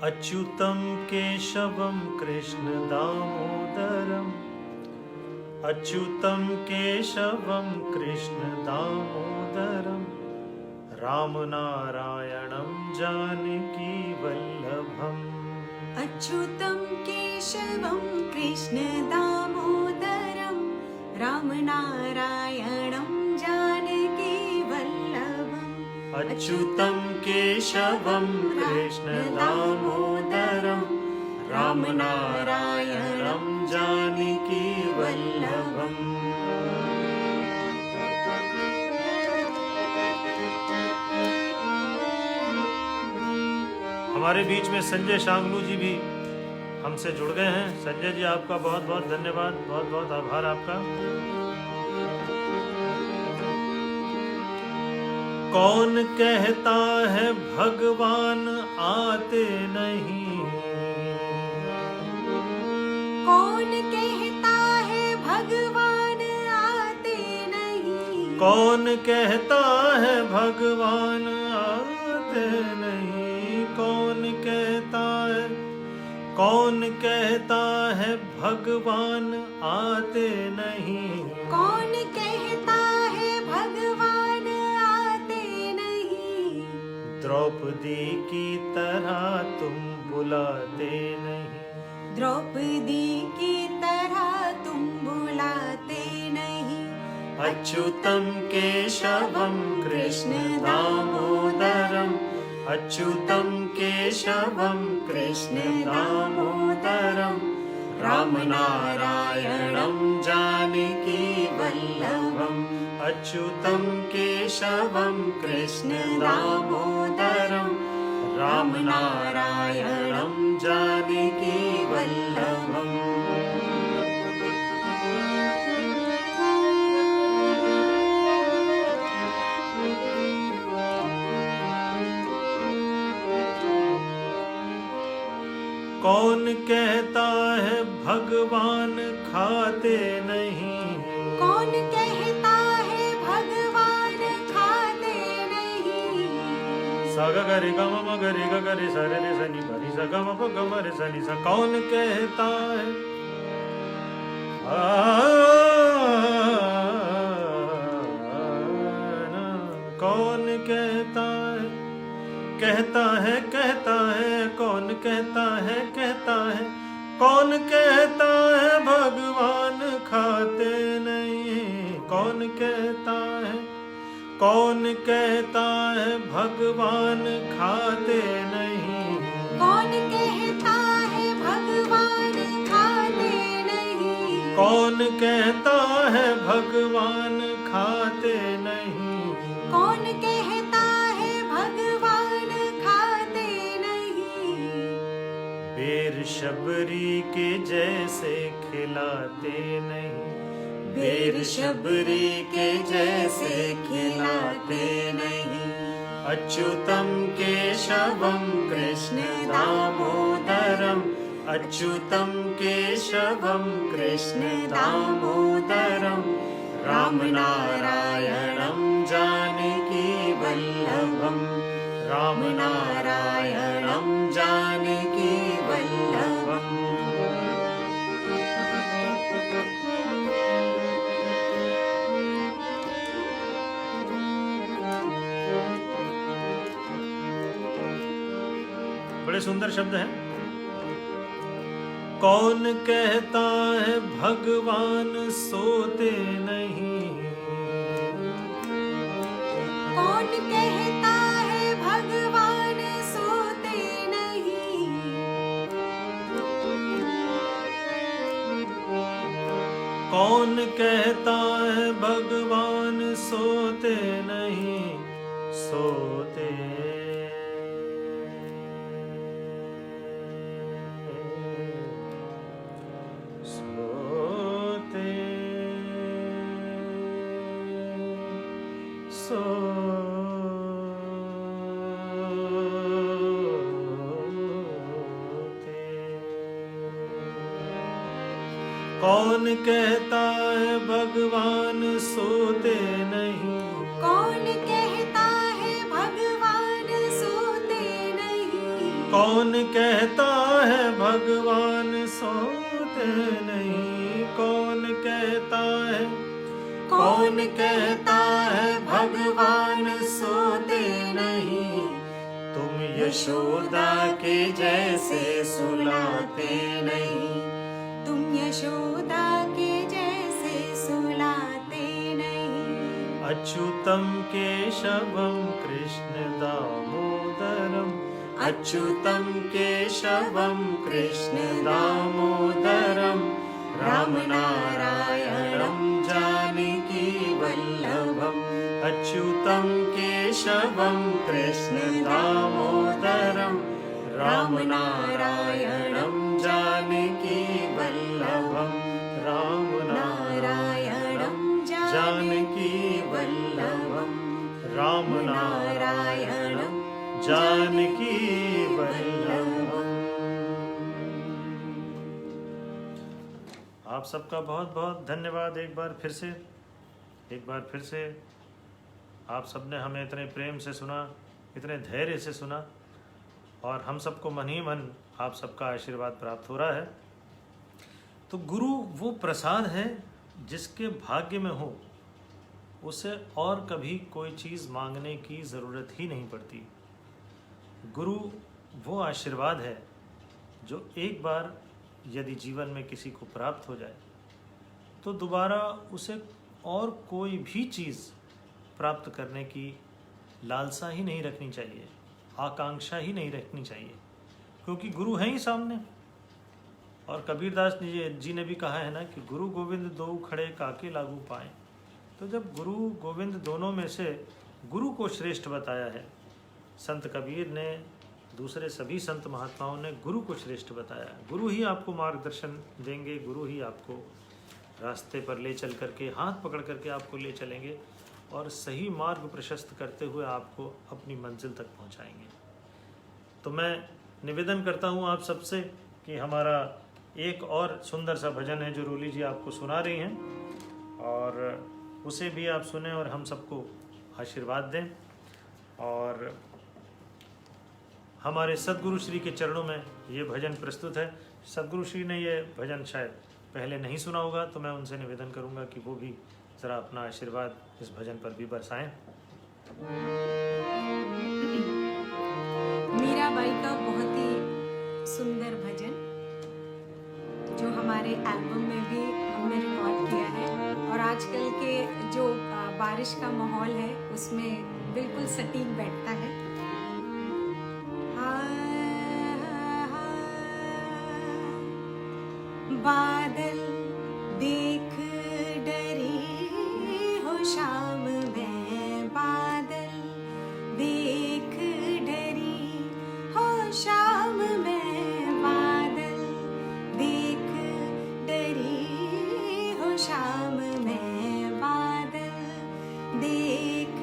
अच्युतं केशवं कृष्ण दामोदरम्, अच्युतं केशवं कृष्ण दामोदरम्, रामनारायणं जानकी वल्लभम्। अच्युतं केशवं कृष्ण दामोदरं, रामनारायणं जानकी वल्लभम्। अच्युतं केशवं कृष्ण दामोदरं, रामनारायणं जानकी वल्लभम्। हमारे बीच में संजय शांगलू जी भी हमसे जुड़ गए हैं। संजय जी, आपका बहुत बहुत धन्यवाद, बहुत बहुत आभार आपका। कौन कहता है भगवान आते नहीं, कौन कहता है भगवान कौन कहता है भगवान आते नहीं, कौन कहता है भगवान आते नहीं, कौन कहता है भगवान आते नहीं, द्रौपदी की तरह तुम बुलाते नहीं, द्रौपदी की तरह तुम बुलाते नहीं, अच्युतम केशवम कृष्ण दामोदरम, अच्युतम केशवम कृष्ण दामोदरम, राम नारायणं जानकी वल्लभम, अच्युतम केशवम कृष्ण दामोदरम, राम नारायणं जानकी वल्लभम। कौन कहता है भगवान खाते नहीं, कौन कहता है भगवान खाते नहीं, सा ग ग रे ग म म ग रे ग ग रे सा रे रे सा नि ग रे सा ग म प ग म रे सा नि सा। कौन कहता है कौन कहता है, कहता है कौन कहता है, कौन कहता है भगवान खाते नहीं, कौन कहता है भगवान खाते नहीं, कौन कहता है भगवान खाते नहीं, कौन कहता है भगवान खाते नहीं, कौन कहता है भगवान खाते नहीं, बेर शबरी के जैसे खिलाते नहीं, बेर शबरी के जैसे खिलाते नहीं, अच्युतम केशवम कृष्ण दामोदरम, अच्युतम केशवम कृष्ण दामोदरम, राम नारायणं जानकी वल्लभम, राम नारायणं जानकी वल्लभम। बड़े सुंदर शब्द हैं। कौन कहता है भगवान सोते नहीं, कौन कहता है भगवान सोते नहीं, कौन कहता है भगवान सोते नहीं, सोते कौन कहता है भगवान सोते नहीं, कौन कहता है भगवान सोते नहीं, कौन कहता है भगवान सोते नहीं, कौन कहता है भगवान सोते नहीं, तुम यशोदा के जैसे सुलाते नहीं, तुम यशोदा के जैसे सुलाते नहीं, अच्युतम केशवम कृष्ण दामोदरम, अच्युतम केशवम कृष्ण दामोदरम, राम नारायणं जानकी वल्लभम, अच्युतम केशवम कृष्ण दामोदरम, राम नारायणं जानकी वल्लभम, राम नारायणं जानकी वल्लभम, राम नारायणं जानकी वल्लभम। आप सबका बहुत बहुत धन्यवाद एक बार फिर से। एक बार फिर से आप सबने हमें इतने प्रेम से सुना, इतने धैर्य से सुना, और हम सबको मन ही मन आप सबका आशीर्वाद प्राप्त हो रहा है। तो गुरु वो प्रसाद है जिसके भाग्य में हो उसे और कभी कोई चीज़ मांगने की ज़रूरत ही नहीं पड़ती। गुरु वो आशीर्वाद है जो एक बार यदि जीवन में किसी को प्राप्त हो जाए तो दोबारा उसे और कोई भी चीज़ प्राप्त करने की लालसा ही नहीं रखनी चाहिए, आकांक्षा ही नहीं रखनी चाहिए, क्योंकि गुरु हैं ही सामने। और कबीरदास जी ने भी कहा है ना कि गुरु गोविंद दो खड़े काके लागू पाए। तो जब गुरु गोविंद दोनों में से गुरु को श्रेष्ठ बताया है, संत कबीर ने, दूसरे सभी संत महात्माओं ने गुरु को श्रेष्ठ बताया। गुरु ही आपको मार्गदर्शन देंगे, गुरु ही आपको रास्ते पर ले चल करके, हाथ पकड़ करके आपको ले चलेंगे और सही मार्ग प्रशस्त करते हुए आपको अपनी मंजिल तक पहुंचाएंगे। तो मैं निवेदन करता हूं आप सबसे कि हमारा एक और सुंदर सा भजन है जो रोली जी आपको सुना रही हैं, और उसे भी आप सुने और हम सबको आशीर्वाद दें। और हमारे सद्गुरु श्री के चरणों में ये भजन प्रस्तुत है। सद्गुरु श्री ने ये भजन शायद पहले नहीं सुना होगा, तो मैं उनसे निवेदन करूंगा कि वो भी ज़रा अपना आशीर्वाद इस भजन पर भी बरसाएं। मीराबाई का बहुत ही सुंदर भजन जो हमारे एल्बम में भी हमने रिकॉर्ड किया है, और आजकल के जो बारिश का माहौल है उसमें बिल्कुल सटीक बैठता है। बादल देख डरी हो शाम में, बादल देख डरी हो शाम में, बादल देख डरी हो शाम में, बादल देख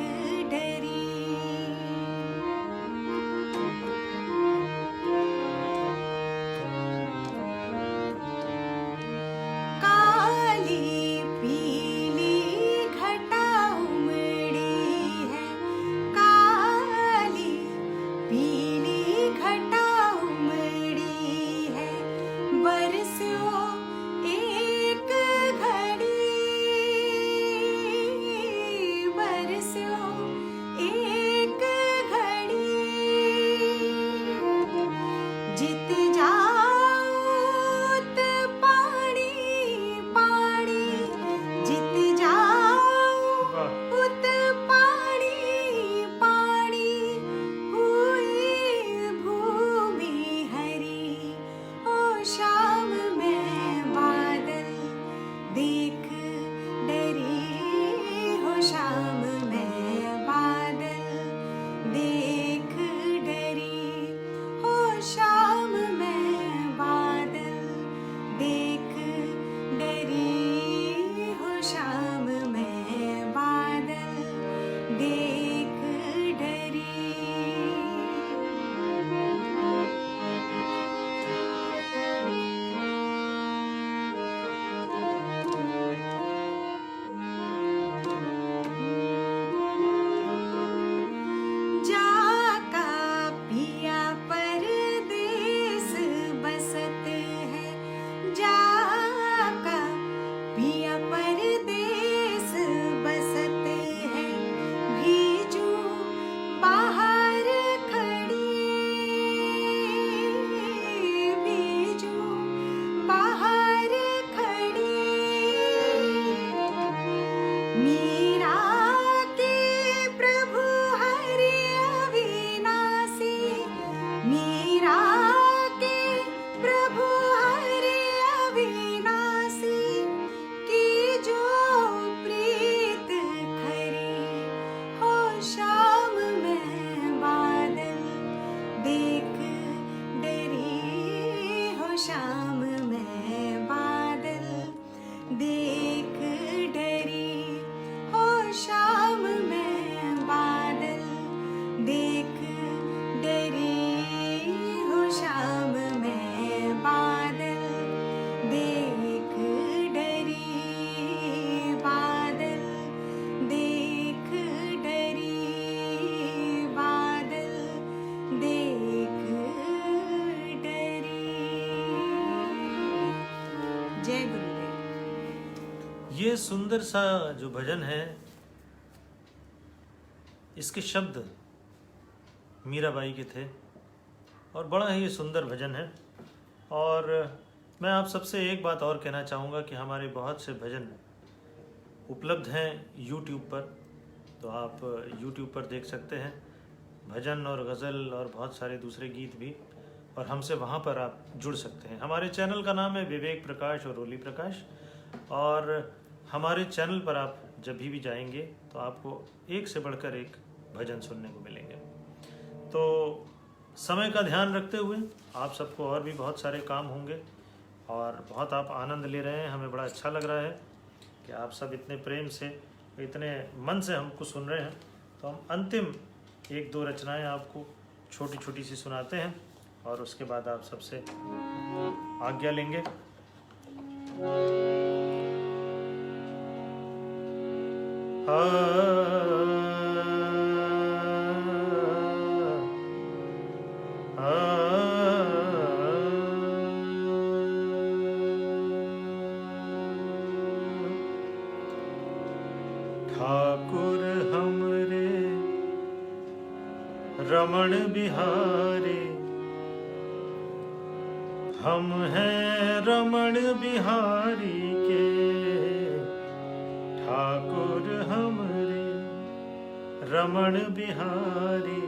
डरी। ये सुंदर सा जो भजन है, इसके शब्द मीराबाई के थे और बड़ा ही सुंदर भजन है। और मैं आप सबसे एक बात और कहना चाहूँगा कि हमारे बहुत से भजन उपलब्ध हैं YouTube पर, तो आप YouTube पर देख सकते हैं भजन और गज़ल और बहुत सारे दूसरे गीत भी, और हमसे वहाँ पर आप जुड़ सकते हैं। हमारे चैनल का नाम है विवेक प्रकाश और ओली प्रकाश, और हमारे चैनल पर आप जब भी जाएंगे तो आपको एक से बढ़कर एक भजन सुनने को मिलेंगे। तो समय का ध्यान रखते हुए आप सबको और भी बहुत सारे काम होंगे और बहुत आप आनंद ले रहे हैं। हमें बड़ा अच्छा लग रहा है कि आप सब इतने प्रेम से, इतने मन से हमको सुन रहे हैं। तो हम अंतिम एक दो रचनाएं आपको छोटी छोटी सी सुनाते हैं और उसके बाद आप सबसे आज्ञा लेंगे। ठाकुर हमरे रमण बिहारी, हम हैं रमण बिहारी के। ठाकुर हमरे रमण बिहारी,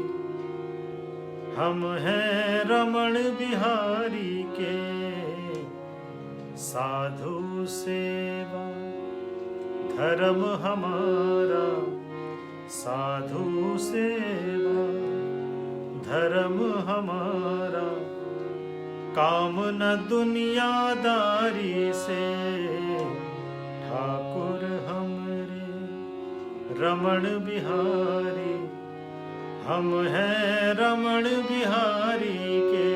हम हैं रमण बिहारी के। साधु सेवा धर्म हमारा, साधु सेवा धर्म हमारा। काम न दुनियादारी से, ठाकुर हमरे रमण बिहारी, हम हैं रमण बिहारी के।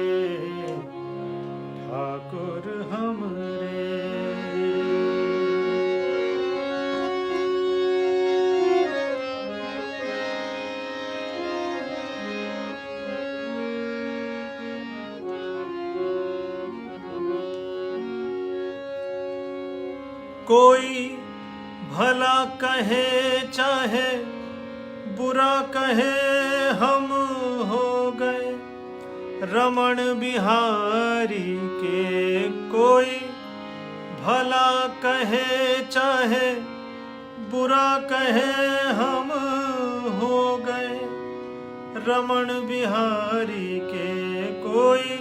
ठाकुर हमरे। कोई भला कहे चाहे बुरा कहे, हम हो गए रमण बिहारी के। कोई भला कहे चाहे बुरा कहे, हम हो गए रमण बिहारी के। कोई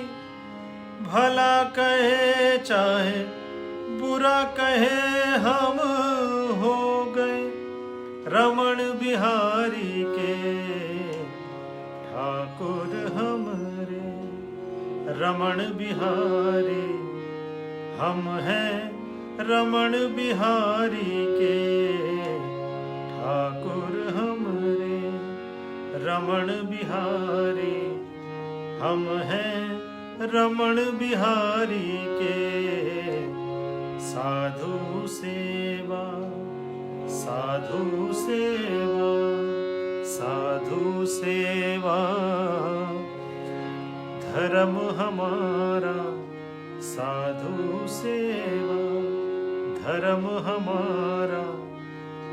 भला कहे चाहे बुरा कहे, हम हो गए रमण बिहारी के। ठाकुर हमरे रमण बिहारी, हम हैं रमण बिहारी के। ठाकुर हमरे रमण बिहारी, हम हैं रमण बिहारी के। साधु सेवा साधु सेवा साधु सेवा धर्म हमारा। साधु सेवा धर्म हमारा।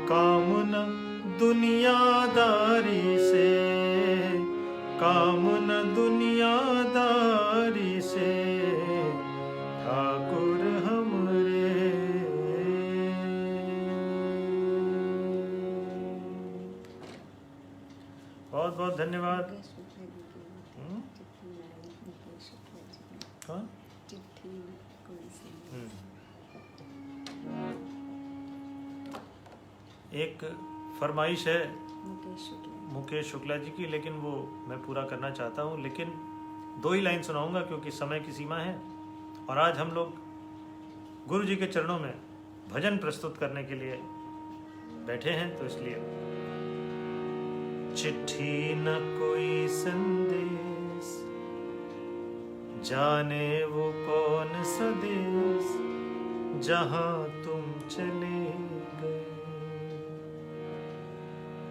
काम न दुनियादारी से, काम न दुनियादारी से। ठाकुर हमरे। बहुत बहुत धन्यवाद। कौन? एक फरमाइश है मुकेश शुक्ला जी की, लेकिन वो मैं पूरा करना चाहता हूँ, लेकिन 2 ही लाइन सुनाऊंगा क्योंकि समय की सीमा है। और आज हम लोग गुरु जी के चरणों में भजन प्रस्तुत करने के लिए बैठे हैं, तो इसलिए चिट्ठी न कोई संदेश, जाने वो कौन सा देश, जहां तुम चले गए।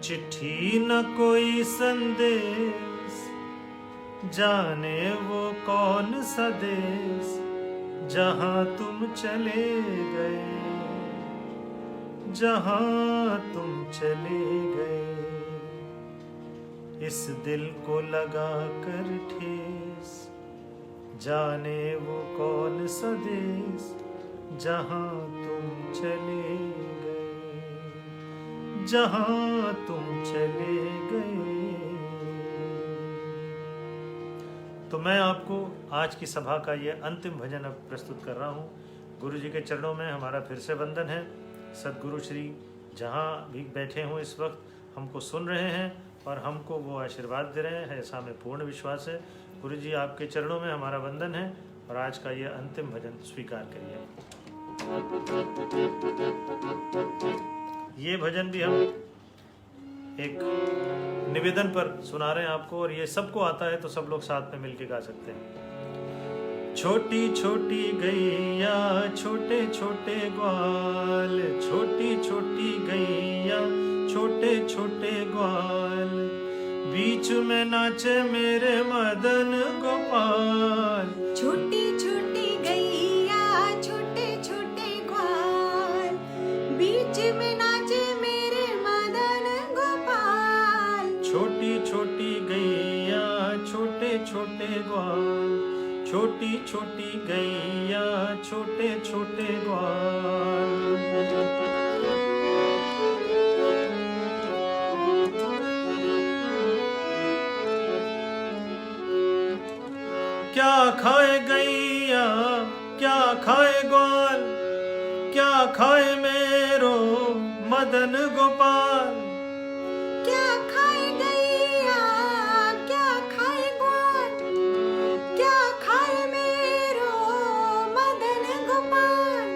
चिट्ठी न कोई संदेश, जाने वो कौन सा देश, जहां तुम चले गए। जहां तुम चले गए, इस दिल को लगा कर ठेस, जाने वो कौन सा देश, जहां तुम चले गए, जहां तुम चले गए। तो मैं आपको आज की सभा का ये अंतिम भजन अब प्रस्तुत कर रहा हूँ। गुरु जी के चरणों में हमारा फिर से वंदन है। सद्गुरु श्री जहाँ भी बैठे हों इस वक्त हमको सुन रहे हैं और हमको वो आशीर्वाद दे रहे हैं, ऐसा हमें पूर्ण विश्वास है। गुरु जी आपके चरणों में हमारा वंदन है और आज का ये अंतिम भजन स्वीकार करिए। ये भजन भी हम एक निवेदन पर सुना रहे हैं आपको, और ये सबको आता है तो सब लोग साथ में मिलके गा सकते हैं। छोटी छोटी गैया छोटे छोटे ग्वाल, छोटी छोटी गैया छोटे छोटे ग्वाल, बीच में नाचे मेरे मदन गोपाल। छोटी छोटी गैया छोटे छोटे ग्वाल, बीच में नाचे मेरे मदन गोपाल। छोटी छोटी गैया छोटे छोटे ग्वाल, छोटी छोटी गैया छोटे छोटे ग्वाल। क्या खाए गैया क्या खाए ग्वाल, क्या खाए मेरो मदन गोपाल। क्या खाए गैया क्या खाए ग्वाल, क्या खाए मेरो मदन गोपाल।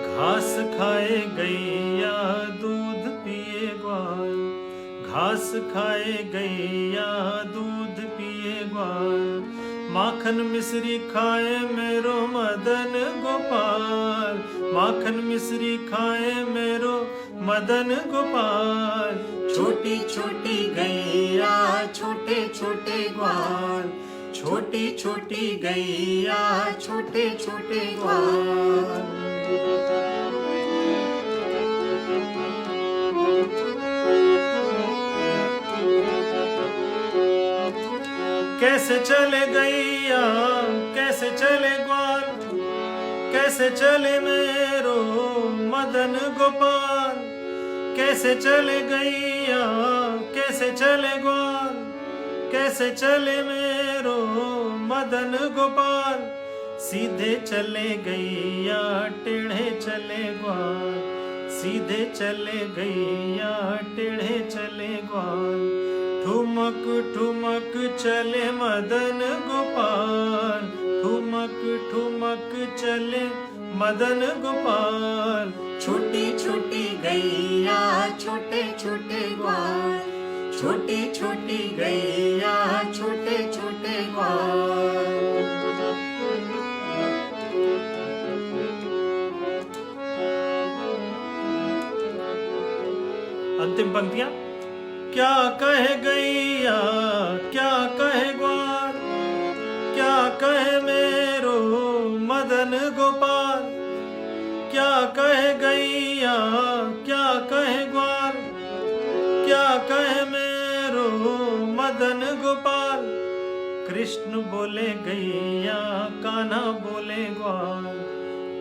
घास खाए गैया दूध पिए ग्वाल, घास खाए गैया दूध पिए ग्वाल। माखन मिश्री खाए मेरो मदन गोपाल, माखन मिश्री खाए मेरो मदन गोपाल। छोटी छोटी गैया छोटे छोटे ग्वाल, छोटी छोटी गैया छोटे छोटे ग्वाल। कैसे चले गैया कैसे चले ग्वाल, कैसे चले मेरो मदन गोपाल। कैसे चले गैया कैसे चले ग्वाल, कैसे चले मेरो मदन गोपाल। सीधे चले गैया टेढ़े चले ग्वाल, सीधे चले गैया टेढ़े चले ग्वाल। ठुमक ठुमक चले मदन गोपाल, ठुमक ठुमक चले मदन गोपाल। छोटी छोटी गैया छोटे छोटे ग्वाल, छोटी छोटी गैया छोटे छोटे ग्वाल। अंतिम पंक्तियां। क्या कहे गैया क्या कहे ग्वाल, क्या कहे मेरो मदन गोपाल। क्या कहे गैया क्या कहे ग्वाल, क्या कहे मेरो मदन गोपाल। कृष्ण बोले गैया कान्हा बोले ग्वाल,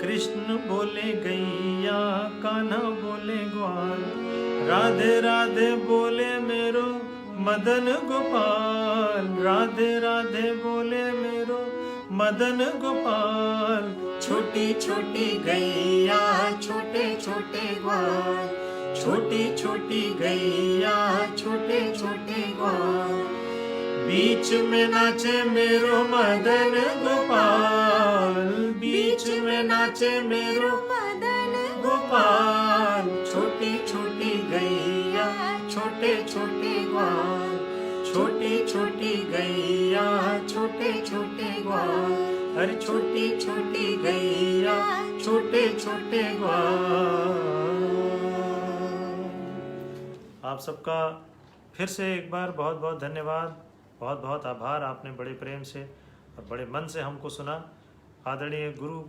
कृष्ण बोले गैया कान्हा बोले ग्वाल। राधे राधे बोले मेरो मदन गोपाल, राधे राधे बोले मेरो मदन गोपाल। छोटी छोटी गैया छोटे छोटे ग्वाल, छोटी छोटी गैया छोटे छोटे ग्वाल। बीच में नाचे मेरो मदन गोपाल, बीच में नाचे मेरो मदन गोपाल। छोटी छोटी गैया छोटे छोटे ग्वाल, छोटी छोटी गैया छोटे छोटे ग्वाल। अरे छोटी छोटी गैया छोटे छोटे ग्वाल। आप सबका फिर से एक बार बहुत बहुत धन्यवाद, बहुत बहुत आभार। आपने बड़े प्रेम से और बड़े मन से हमको सुना। आदरणीय गुरु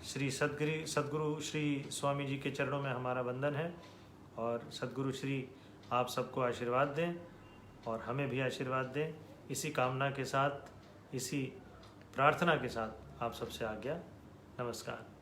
श्री सद्गुरु श्री स्वामी जी के चरणों में हमारा वंदन है और सद्गुरु श्री आप सबको आशीर्वाद दें और हमें भी आशीर्वाद दें। इसी कामना के साथ, इसी प्रार्थना के साथ आप सबसे आज्ञा। नमस्कार।